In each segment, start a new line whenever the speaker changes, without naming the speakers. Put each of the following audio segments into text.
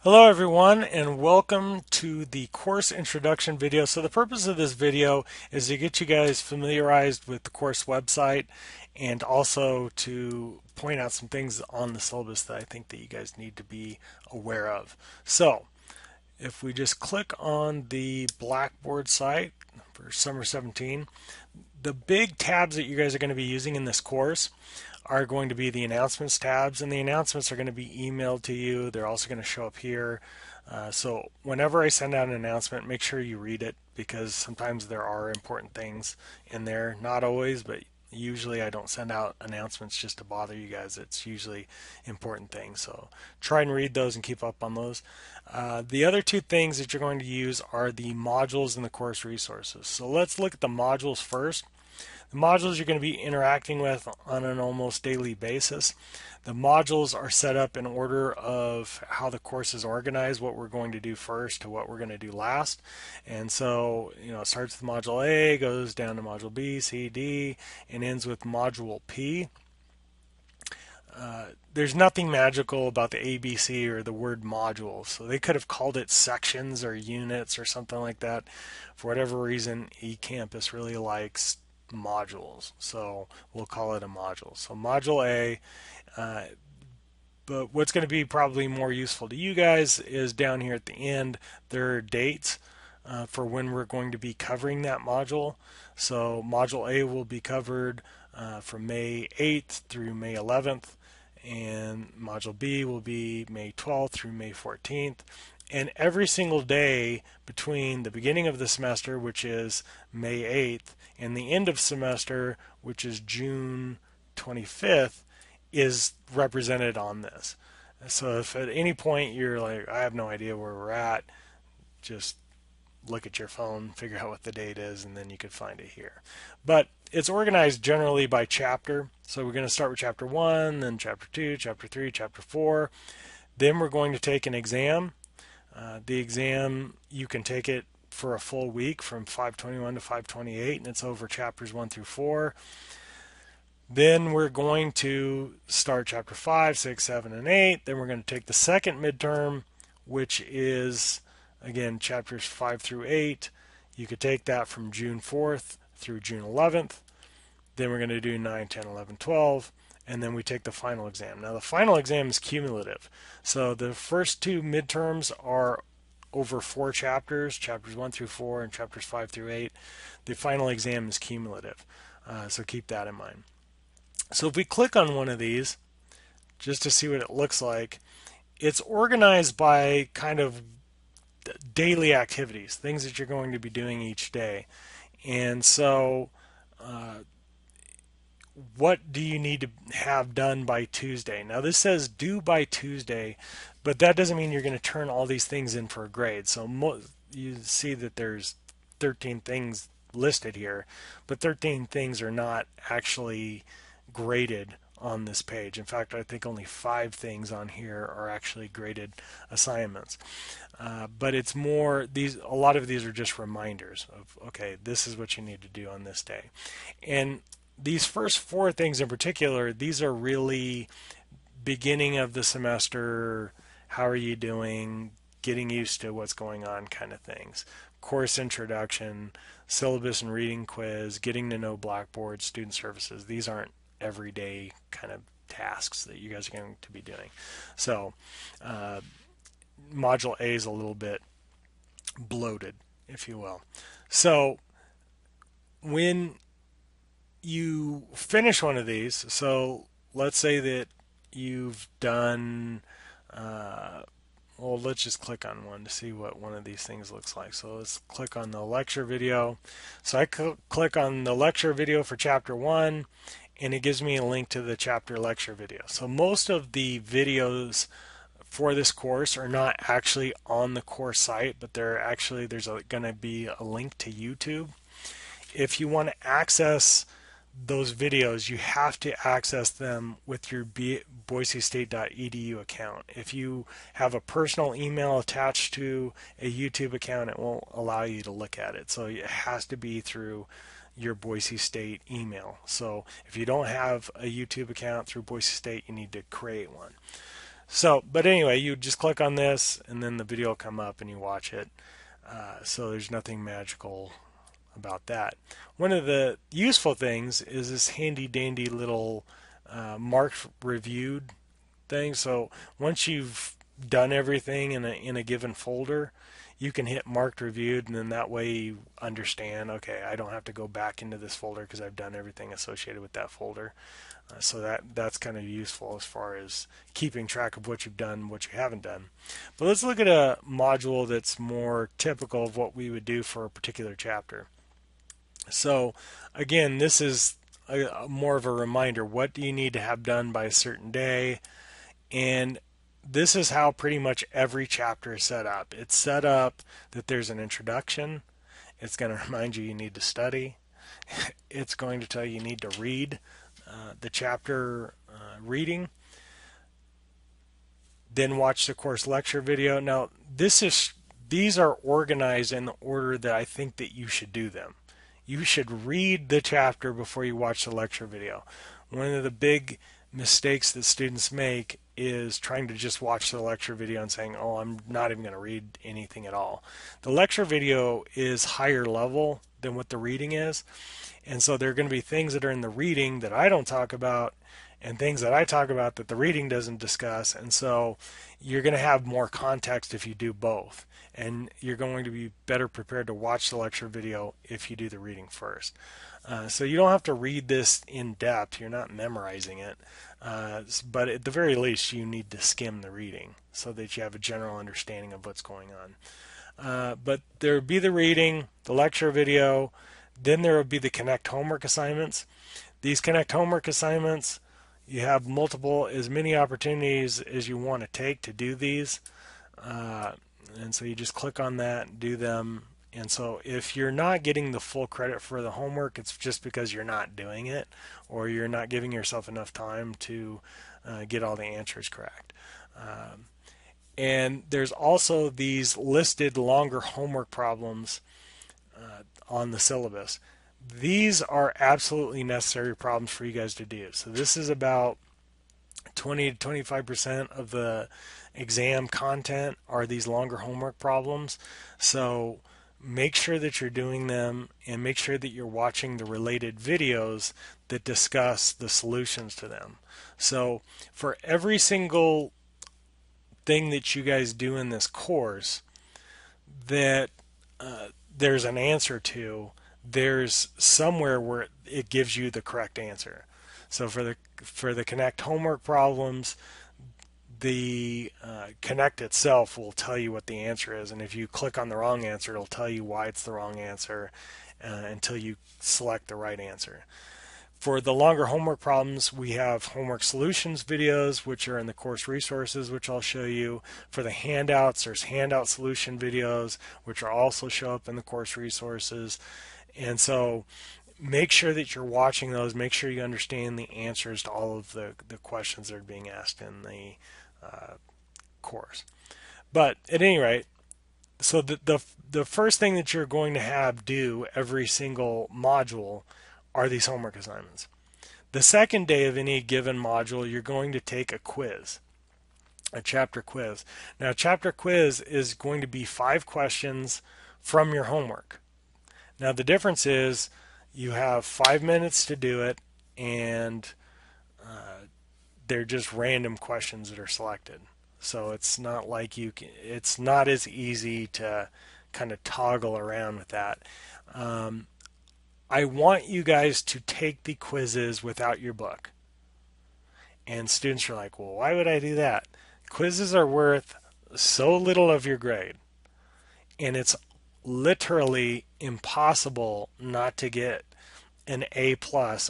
Hello everyone and welcome to the course introduction video. So the purpose of this video is to get you guys familiarized with the course website and also to point out some things on the syllabus that I think that you guys need to be aware of. So if we just click on the Blackboard site for summer 17, the big tabs that you guys are going to be using in this course are going to be the announcements tabs, and the announcements are going to be emailed to you. They're also going to show up here. So whenever I send out an announcement, make sure you read it because sometimes there are important things in there. Not always, but usually I don't send out announcements just to bother you guys. It's usually important things. So try and read those and keep up on those. The other two things that you're going to use are the modules and the course resources. So let's look at the modules first. The modules you're going to be interacting with on an almost daily basis. The modules are set up in order of how the course is organized, what we're going to do first to what we're going to do last. And so, it starts with module A, goes down to module B, C, D, and ends with module P. There's nothing magical about the ABC or the word module, so they could have called it sections or units or something like that. For whatever reason, eCampus really likes modules, so we'll call it a module. So module A, but what's going to be probably more useful to you guys is down here at the end, there are dates for when we're going to be covering that module. So module A will be covered from May 8th through May 11th, and module B will be May 12th through May 14th. And every single day between the beginning of the semester, which is May 8th, and the end of semester, which is June 25th, is represented on this. So if at any point you're like, I have no idea where we're at, just look at your phone, figure out what the date is, and then you could find it here. But it's organized generally by chapter. So we're going to start with chapter 1, then chapter 2, chapter 3, chapter 4. Then we're going to take an exam. The exam, you can take it for a full week from 521 to 528, and it's over chapters 1 through 4. Then we're going to start chapter 5, 6, 7, and 8. Then we're going to take the second midterm, which is, again, chapters 5 through 8. You could take that from June 4th through June 11th. Then we're going to do 9, 10, 11, 12. And then we take the final exam. Now, the final exam is cumulative. So the first two midterms are over 4 chapters, chapters 1 through 4 and chapters 5 through 8. The final exam is cumulative. So keep that in mind. So if we click on one of these, just to see what it looks like, it's organized by kind of daily activities, things that you're going to be doing each day. And so what do you need to have done by Tuesday? Now this says due by Tuesday, but that doesn't mean you're going to turn all these things in for a grade. So you see that there's 13 things listed here, but 13 things are not actually graded on this page. In fact, I think only 5 things on here are actually graded assignments. But it's more, a lot of these are just reminders of, okay, this is what you need to do on this day. And these first 4 things in particular, these are really beginning of the semester, how are you doing, getting used to what's going on kind of things. Course introduction, syllabus and reading quiz, getting to know Blackboard, student services. These aren't everyday kind of tasks that you guys are going to be doing. So module A is a little bit bloated, if you will. So when you finish one of these, so let's say that you've done, well, let's just click on one to see what one of these things looks like. So let's click on the lecture video. So I click on the lecture video for chapter 1, and it gives me a link to the chapter lecture video. So most of the videos for this course are not actually on the course site, but there's going to be a link to YouTube. If you want to access those videos, you have to access them with your boisestate.edu account. If you have a personal email attached to a YouTube account, it won't allow you to look at it. So it has to be through your Boise State email. So if you don't have a YouTube account through Boise State, you need to create one. But anyway, you just click on this and then the video will come up and you watch it. So there's nothing magical about that. One of the useful things is this handy dandy little marked reviewed thing. So once you've done everything in a given folder, you can hit marked reviewed, and then that way you understand, okay, I don't have to go back into this folder because I've done everything associated with that folder. So that's kind of useful as far as keeping track of what you've done, what you haven't done. But let's look at a module that's more typical of what we would do for a particular chapter. So again, this is more of a reminder. What do you need to have done by a certain day? And this is how pretty much every chapter is set up. It's set up that there's an introduction. It's going to remind you need to study. It's going to tell you need to read the chapter reading. Then watch the course lecture video. Now, these are organized in the order that I think that you should do them. You should read the chapter before you watch the lecture video. One of the big mistakes that students make is trying to just watch the lecture video and saying, oh, I'm not even going to read anything at all. The lecture video is higher level than what the reading is. And so there are going to be things that are in the reading that I don't talk about and things that I talk about that the reading doesn't discuss. And so you're going to have more context if you do both. And you're going to be better prepared to watch the lecture video if you do the reading first. So you don't have to read this in depth. You're not memorizing it. But at the very least, you need to skim the reading so that you have a general understanding of what's going on. But there would be the reading, the lecture video, then there would be the Connect homework assignments. These Connect homework assignments, you have as many opportunities as you want to take to do these. And so you just click on that and do them. And so if you're not getting the full credit for the homework, it's just because you're not doing it or you're not giving yourself enough time to get all the answers correct. And there's also these listed longer homework problems on the syllabus. These are absolutely necessary problems for you guys to do. So this is about 20 to 25% of the exam content are these longer homework problems. So make sure that you're doing them and make sure that you're watching the related videos that discuss the solutions to them. So for every single thing that you guys do in this course that there's an answer to, there's somewhere where it gives you the correct answer. So for the Connect homework problems, the Connect itself will tell you what the answer is, and if you click on the wrong answer, it'll tell you why it's the wrong answer until you select the right answer. For the longer homework problems, we have homework solutions videos, which are in the course resources, which I'll show you. For the handouts, there's handout solution videos, which will also show up in the course resources. And so make sure that you're watching those. Make sure you understand the answers to all of the questions that are being asked in the course. But at any rate, so the first thing that you're going to have do every single module are these homework assignments. The second day of any given module, you're going to take a quiz, a chapter quiz. Now, a chapter quiz is going to be 5 questions from your homework. Now, the difference is you have 5 minutes to do it, and they're just random questions that are selected. So it's not like it's not as easy to kind of toggle around with that. I want you guys to take the quizzes without your book. And students are like, well, why would I do that? Quizzes are worth so little of your grade. And it's literally impossible not to get an A+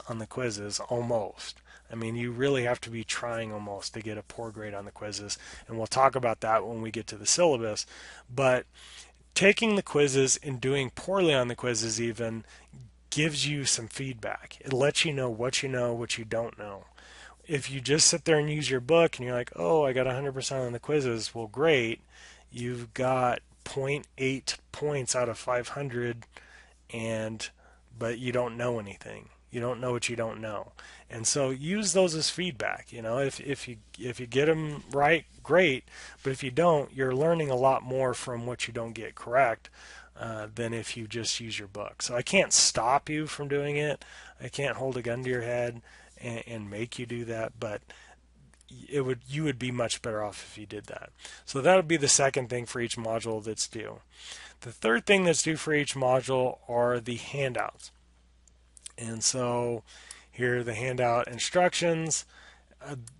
on the quizzes, almost. I mean, you really have to be trying almost to get a poor grade on the quizzes. And we'll talk about that when we get to the syllabus. But taking the quizzes and doing poorly on the quizzes even gives you some feedback. It lets you know, what you don't know. If you just sit there and use your book and you're like, oh, I got 100% on the quizzes, well, great. You've got 0.8 points out of 500, but you don't know anything. You don't know what you don't know. And so use those as feedback. If you get them right, great. But if you don't, you're learning a lot more from what you don't get correct than if you just use your book. So I can't stop you from doing it. I can't hold a gun to your head and make you do that. But you would be much better off if you did that. So that would be the second thing for each module that's due. The third thing that's due for each module are the handouts. And so here are the handout instructions.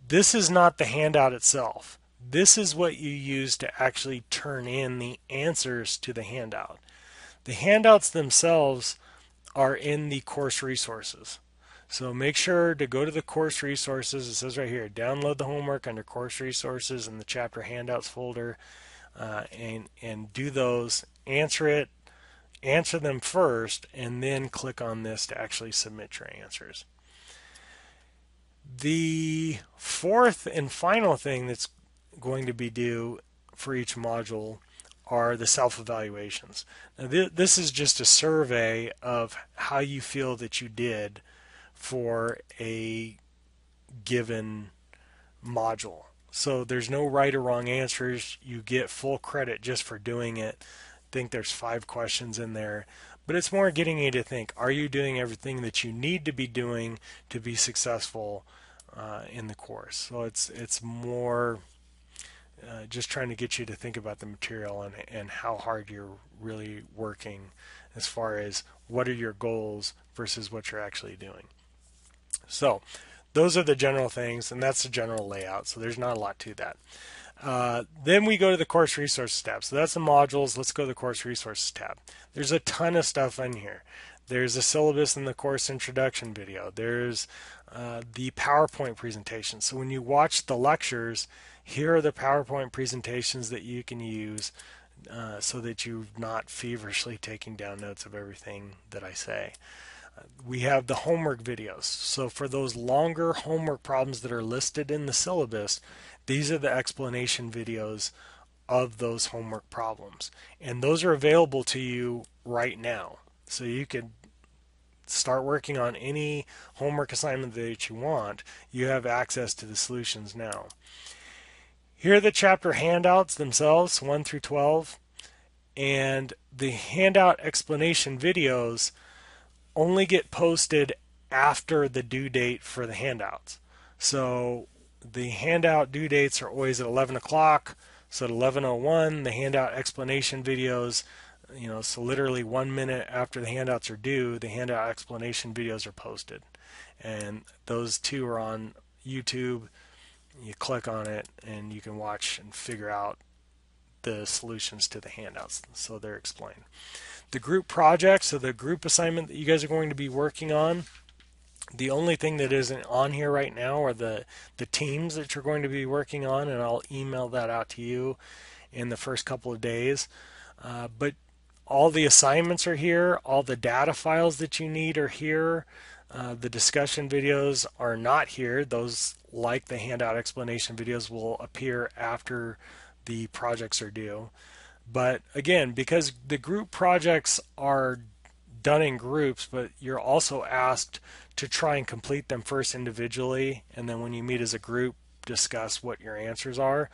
This is not the handout itself. This is what you use to actually turn in the answers to the handout. The handouts themselves are in the course resources. So make sure to go to the course resources. It says right here, download the homework under course resources in the chapter handouts folder, and do those. Answer them first, and then click on this to actually submit your answers. The fourth and final thing that's going to be due for each module are the self-evaluations. Now, this is just a survey of how you feel that you did for a given module. So there's no right or wrong answers. You get full credit just for doing it. I think there's 5 questions in there, but it's more getting you to think, are you doing everything that you need to be doing to be successful in the course? So it's more just trying to get you to think about the material and how hard you're really working as far as what are your goals versus what you're actually doing. So those are the general things, and that's the general layout. So there's not a lot to that. Then we go to the course resources tab. So that's the modules. Let's go to the course resources tab. There's a ton of stuff in here. There's a syllabus in the course introduction video. There's the PowerPoint presentation. So when you watch the lectures, here are the PowerPoint presentations that you can use so that you're not feverishly taking down notes of everything that I say. We have the homework videos. So for those longer homework problems that are listed in the syllabus, these are the explanation videos of those homework problems. And those are available to you right now. So you could start working on any homework assignment that you want. You have access to the solutions now. Here are the chapter handouts themselves, 1 through 12. And the handout explanation videos only get posted after the due date for the handouts. So the handout due dates are always at 11 o'clock. So at 11:01, the handout explanation videos, so literally 1 minute after the handouts are due, the handout explanation videos are posted. And those 2 are on YouTube. You click on it and you can watch and figure out the solutions to the handouts. So they're explained. The group project, so the group assignment that you guys are going to be working on, the only thing that isn't on here right now are the teams that you're going to be working on, and I'll email that out to you in the first couple of days. But all the assignments are here, all the data files that you need are here. The discussion videos are not here. Those, like the handout explanation videos, will appear after the projects are due. But again, because the group projects are done in groups, but you're also asked to try and complete them first individually, and then when you meet as a group, discuss what your answers are.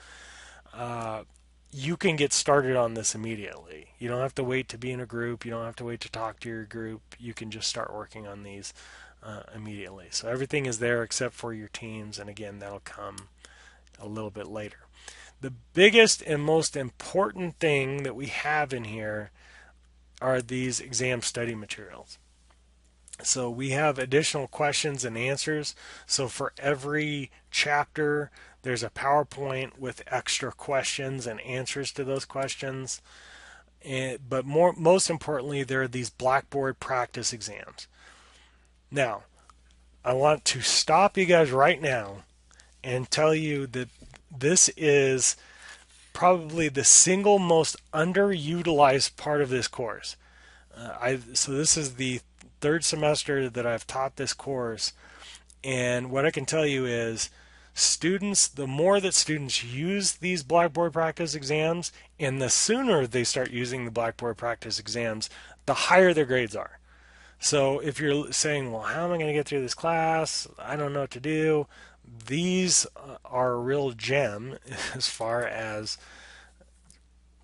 You can get started on this immediately. You don't have to wait to be in a group. You don't have to wait to talk to your group. You can just start working on these immediately. So everything is there except for your teams, and again, that'll come a little bit later. The biggest and most important thing that we have in here are these exam study materials. So we have additional questions and answers. So for every chapter, there's a PowerPoint with extra questions and answers to those questions. But most importantly, there are these Blackboard practice exams. Now, I want to stop you guys right now and tell you that this is probably the single most underutilized part of this course. So this is the 3rd semester that I've taught this course, and what I can tell you is the more that students use these Blackboard practice exams, and the sooner they start using the Blackboard practice exams, the higher their grades are. So if you're saying, well, how am I going to get through this class? I don't know what to do. These are a real gem as far as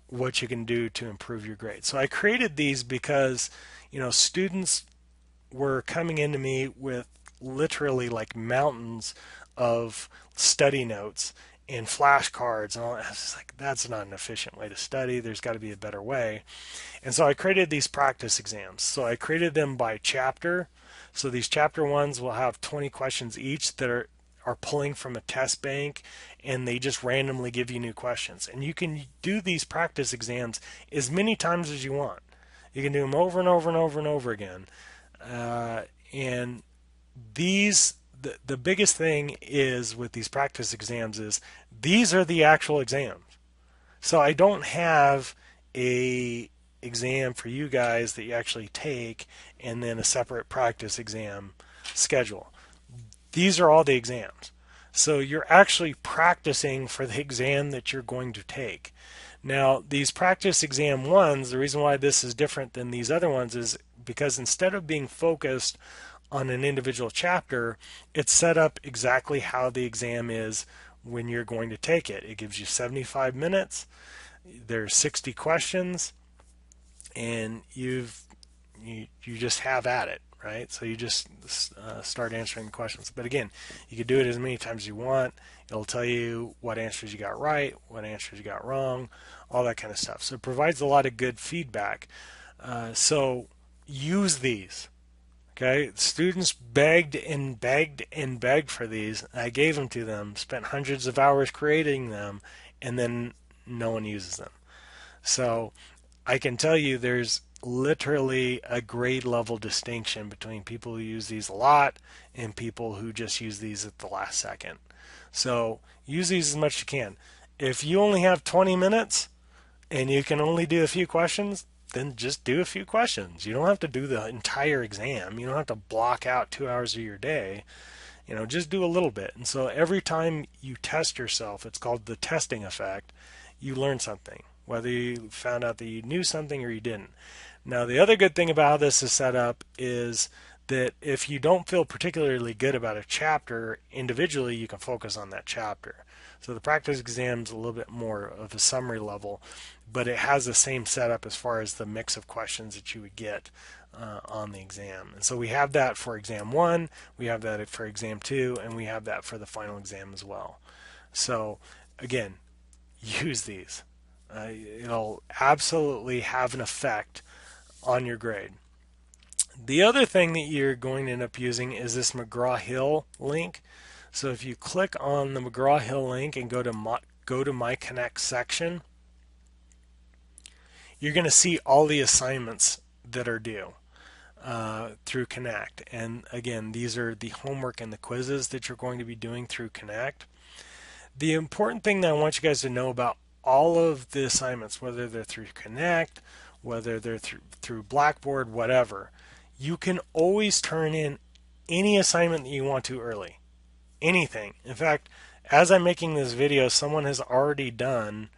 what you can do to improve your grade. So I created these because, students were coming into me with literally like mountains of study notes and flashcards and all that. I was just like, that's not an efficient way to study. There's got to be a better way. And so I created these practice exams. So I created them by chapter. So these chapter ones will have 20 questions each that are pulling from a test bank, and they just randomly give you new questions. And you can do these practice exams as many times as you want. You can do them over and over and over and over again. And the biggest thing is with these practice exams is these are the actual exams. So I don't have a exam for you guys that you actually take and then a separate practice exam schedule. These are all the exams. So you're actually practicing for the exam that you're going to take. Now, these practice exam ones, the reason why this is different than these other ones is because instead of being focused on an individual chapter, it's set up exactly how the exam is when you're going to take it. It gives you 75 minutes, there's 60 questions, and you just have at it, right? So you just start answering the questions. But again, you can do it as many times as you want. It'll tell you what answers you got right, what answers you got wrong, all that kind of stuff. So it provides a lot of good feedback. So use these. Okay, students begged and begged and begged for these. I gave them to them, spent hundreds of hours creating them, and then no one uses them. So I can tell you there's literally a grade level distinction between people who use these a lot and people who just use these at the last second. So use these as much as you can. If you only have 20 minutes and you can only do a few questions, then just do a few questions. You don't have to do the entire exam. You don't have to block out 2 hours of your day. Just do a little bit. And so every time you test yourself, it's called the testing effect, you learn something, whether you found out that you knew something or you didn't. Now, the other good thing about how this is set up is that if you don't feel particularly good about a chapter individually, you can focus on that chapter. So the practice exam is a little bit more of a summary level, but it has the same setup as far as the mix of questions that you would get on the exam. And so we have that for exam 1, we have that for exam 2, and we have that for the final exam as well. So again, use these. It'll absolutely have an effect on your grade. The other thing that you're going to end up using is this McGraw-Hill link. So if you click on the McGraw-Hill link and go to My Connect section, you're going to see all the assignments that are due through Connect. And again, these are the homework and the quizzes that you're going to be doing through Connect. The important thing that I want you guys to know about all of the assignments, whether they're through Connect, whether they're through Blackboard, whatever, you can always turn in any assignment that you want to early. Anything. In fact, as I'm making this video, someone has already done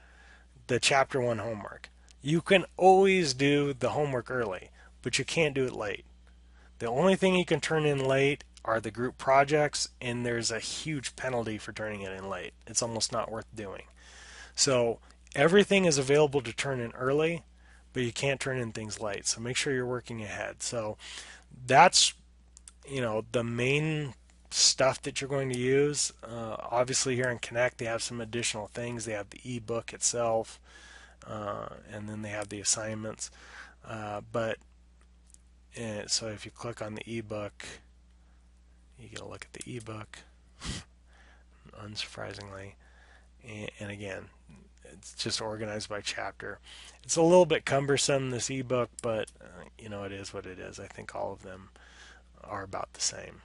the chapter 1 homework. You can always do the homework early, but you can't do it late. The only thing you can turn in late are the group projects, and there's a huge penalty for turning it in late. It's almost not worth doing. So everything is available to turn in early, but you can't turn in things late. So make sure you're working ahead. So that's the main stuff that you're going to use. Obviously here in Connect they have some additional things. They have the ebook itself, and then they have the assignments. So if you click on the ebook, you get a look at the ebook, unsurprisingly. And again, it's just organized by chapter. It's a little bit cumbersome, this ebook, but it is what it is. I think all of them are about the same.